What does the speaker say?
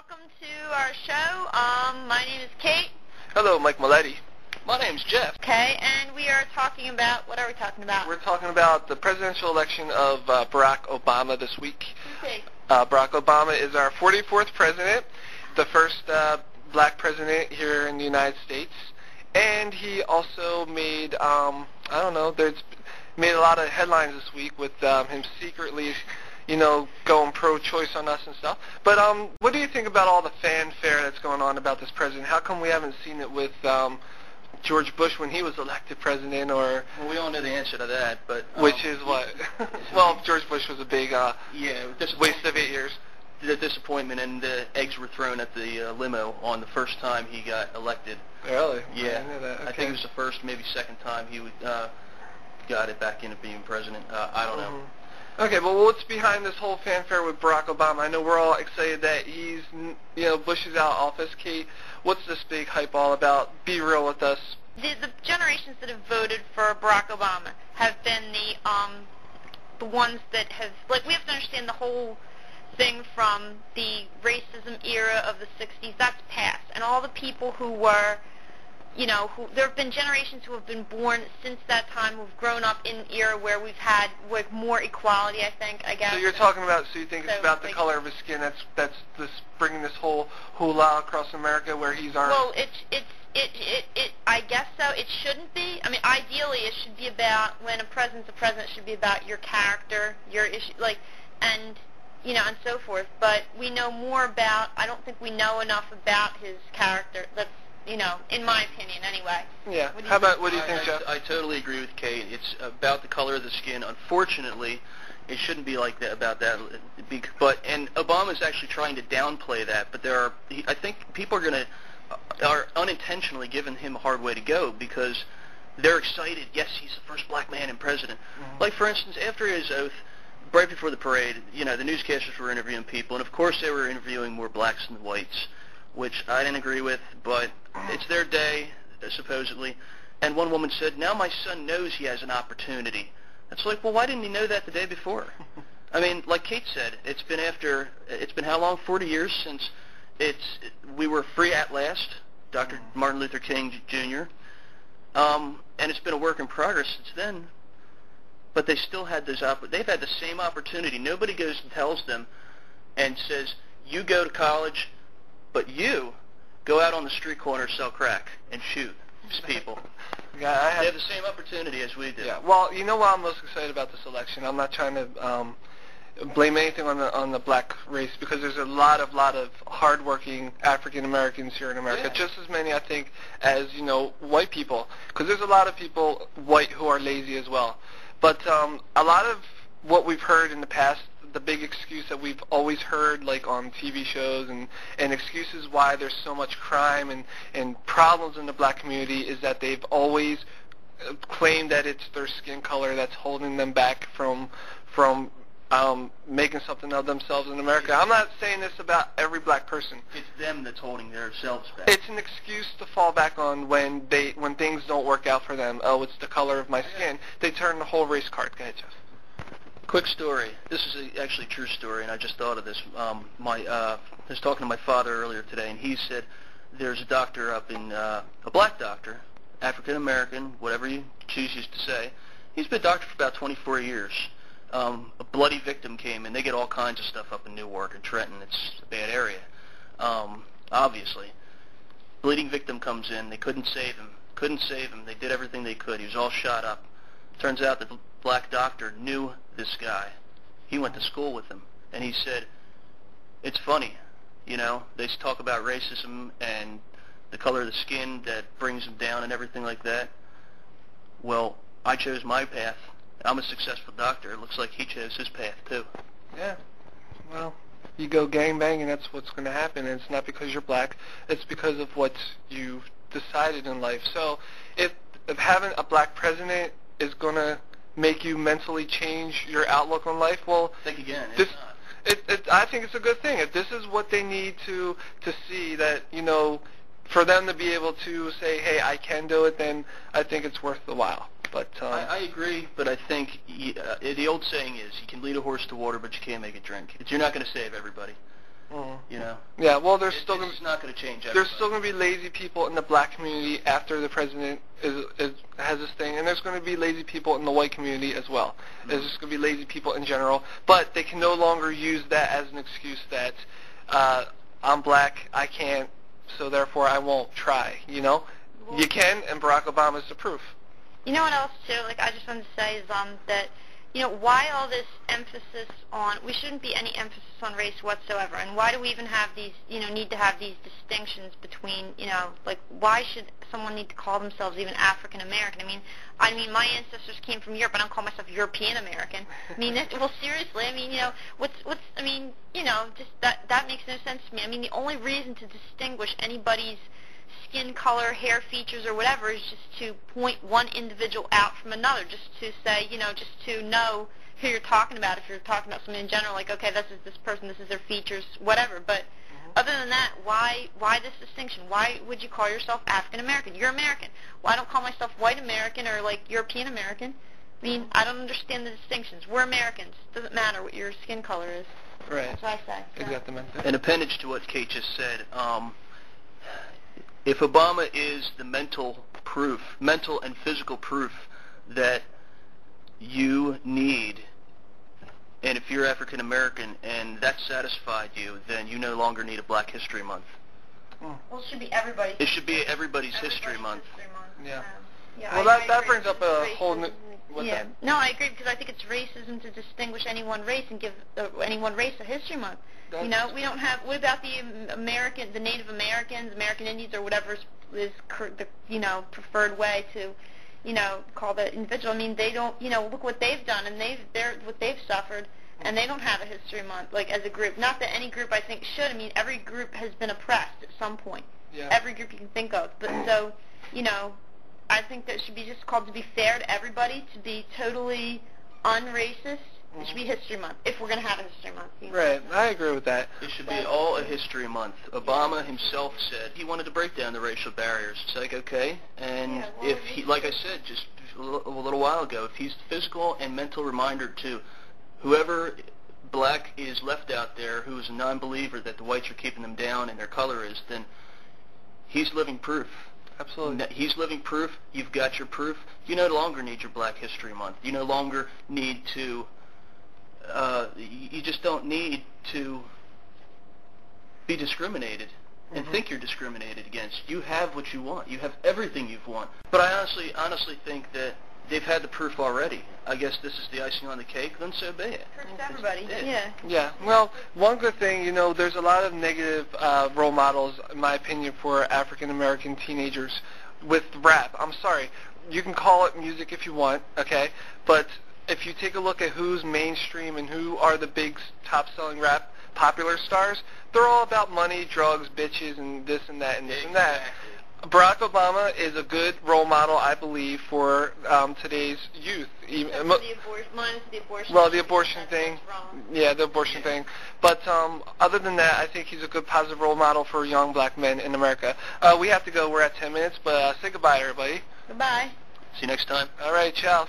welcome to our show. My name is Kate. Hello, Mike Maletti. My name's Jeff. Okay, and we are talking about, what are we talking about? We're talking about the presidential election of Barack Obama this week. Okay. Barack Obama is our 44th president, the first black president here in the United States, and he also made, there's made a lot of headlines this week with him secretly, going pro-choice on us and stuff. But what do you think about all the fanfare that's going on about this president? How come we haven't seen it with George Bush when he was elected president, or... Well, we all know the answer to that, but... which is what? Well, George Bush was a big waste of 8 years. The disappointment, and the eggs were thrown at the limo on the first time he got elected. Really? Yeah. I didn't know that. Okay. I think it was the first, maybe second time he got it back into being president. I don't know. Okay, well, what's behind this whole fanfare with Barack Obama? I know we're all excited that he's, Bush is out of office. Kate, what's this big hype all about? Be real with us. The generations that have voted for Barack Obama have been the ones that have, we have to understand the whole thing from the racism era of the 60s. That's past. And all the people who were, there have been generations who have been born since that time, who've grown up in an era where we've had more equality, I guess. So you're talking about, you think it's about the color of his skin, that's this bringing this whole hula across America where he's our... Well, I guess so. It shouldn't be. I mean, ideally, it should be about, when a president's a president, it should be about your character, your issue, and so forth. But we know more about, I don't think we know enough about his character. That's, in my opinion, anyway. Yeah. What do you think, Jeff? I totally agree with Kate. It's about the color of the skin. Unfortunately, it shouldn't be like that about that. And Obama's actually trying to downplay that. But I think people are unintentionally giving him a hard way to go because they're excited. Yes, he's the first black man in president. Mm-hmm. Like, for instance, after his oath, right before the parade, the newscasters were interviewing people, and of course they were interviewing more blacks than whites, which I didn't agree with, but it's their day, supposedly. And one woman said, now my son knows he has an opportunity. It's like, well, why didn't he know that the day before? I mean, like Kate said, it's been how long? 40 years since we were free at last, Dr. Martin Luther King Jr., and it's been a work in progress since then. But they still had they've had the same opportunity. Nobody goes and tells them and says, you go to college, but you go out on the street corner, sell crack, and shoot people. Yeah, they have the same opportunity as we do. Yeah. Well, you know what I'm most excited about this election? I'm not trying to blame anything on the black race because there's a lot of hardworking African Americans here in America, just as many I think as white people, because there's a lot of people white who are lazy as well. But a lot of what we've heard in the past, the big excuse that we've always heard, like on TV shows and excuses why there's so much crime and problems in the black community, is that they've always claimed that it's their skin color that's holding them back from making something of themselves in America. I'm not saying this about every black person. It's them that's holding themselves back. It's an excuse to fall back on when things don't work out for them. Oh, it's the color of my skin. They turn the whole race card. Go ahead, Jeff. Quick story. This is actually a true story, and I just thought of this. I was talking to my father earlier today, and he said there's a doctor up in, a black doctor, African American, whatever you choose to say. He's been a doctor for about 24 years. A bloody victim came in. They get all kinds of stuff up in Newark and Trenton. It's a bad area, obviously. Bleeding victim comes in. They couldn't save him. They did everything they could. He was all shot up. Turns out the black doctor knew this guy. He went to school with him. And he said, it's funny, they talk about racism and the color of the skin that brings them down and everything like that. Well, I chose my path. I'm a successful doctor. It looks like he chose his path, too. Yeah. Well, you go gangbang, and that's what's going to happen. And it's not because you're black. It's because of what you've decided in life. So if having a black president is going to make you mentally change your outlook on life, well, think again. I think it's a good thing. If this is what they need to see, that, for them to be able to say, hey, I can do it, then I think it's worth the while. But I agree, but I think the old saying is, you can lead a horse to water, but you can't make it drink. You're not going to save everybody. You know. Yeah. Well, It's not going to change. There's still going to be lazy people in the black community after the president has this thing, and there's going to be lazy people in the white community as well. There's just going to be lazy people in general, but they can no longer use that as an excuse that I'm black, I can't, so therefore I won't try. You know, you can, and Barack Obama is the proof. You know what else too? Like I just wanted to say is that why all this emphasis on, we shouldn't be any emphasis on race whatsoever, and why do we even have these, need to have these distinctions between, like why should someone need to call themselves even African American? I mean my ancestors came from Europe, I don't call myself European American. Well seriously, just that makes no sense to me. The only reason to distinguish anybody's skin color, hair features, or whatever is just to point one individual out from another, just to say, just to know who you're talking about. If you're talking about someone in general, like, okay, this is this person, this is their features, whatever. But other than that, why this distinction? Why would you call yourself African American? You're American. Why don't call myself White American or like European American? I don't understand the distinctions. We're Americans. Doesn't matter what your skin color is. Right. That's what I say. So. Exactly. An appendage to what Kate just said. If Obama is the mental and physical proof that you need, and if you're African American and that satisfied you, then you no longer need a Black History Month. Well, it should be everybody's. It should be everybody's History Month. Yeah. Yeah. Well, that brings up a whole new. Yeah. No, I agree because I think it's racism to distinguish any one race and give any one race a History Month. We don't have. What about the Native Americans, American Indians, or whatever is the preferred way to, call the individual? They don't. Look what they've done, and what they've suffered, and they don't have a History Month like as a group. Not that any group I think should. Every group has been oppressed at some point. Yeah. Every group you can think of. But so, I think that it should be just called to be fair to everybody, to be totally unracist. It should be History Month, if we're going to have a History Month. Right, I agree with that. It should be all a History Month. Obama himself said he wanted to break down the racial barriers. It's like, okay, and if he, like I said just a little while ago, if he's the physical and mental reminder to whoever black is left out there who is a non-believer that the whites are keeping them down and their color is, then he's living proof. Absolutely. He's living proof. You've got your proof. You no longer need your Black History Month. You no longer need to... you just don't need to be discriminated and think you're discriminated against. You have what you want. You have everything you want. But I honestly think that they've had the proof already. I guess this is the icing on the cake. Then so be it. Proof to everybody. Yeah. Yeah. Well, one good thing, there's a lot of negative role models, in my opinion, for African American teenagers with rap. I'm sorry. You can call it music if you want, okay? But if you take a look at who's mainstream and who are the big top-selling rap popular stars, they're all about money, drugs, bitches, and this and that and this and that. Barack Obama is a good role model, I believe, for today's youth. Minus the abortion. Well, the abortion thing. Yeah, the abortion thing. But other than that, I think he's a good positive role model for young black men in America. We have to go. We're at 10 minutes, but say goodbye, everybody. Goodbye. See you next time. All right, ciao.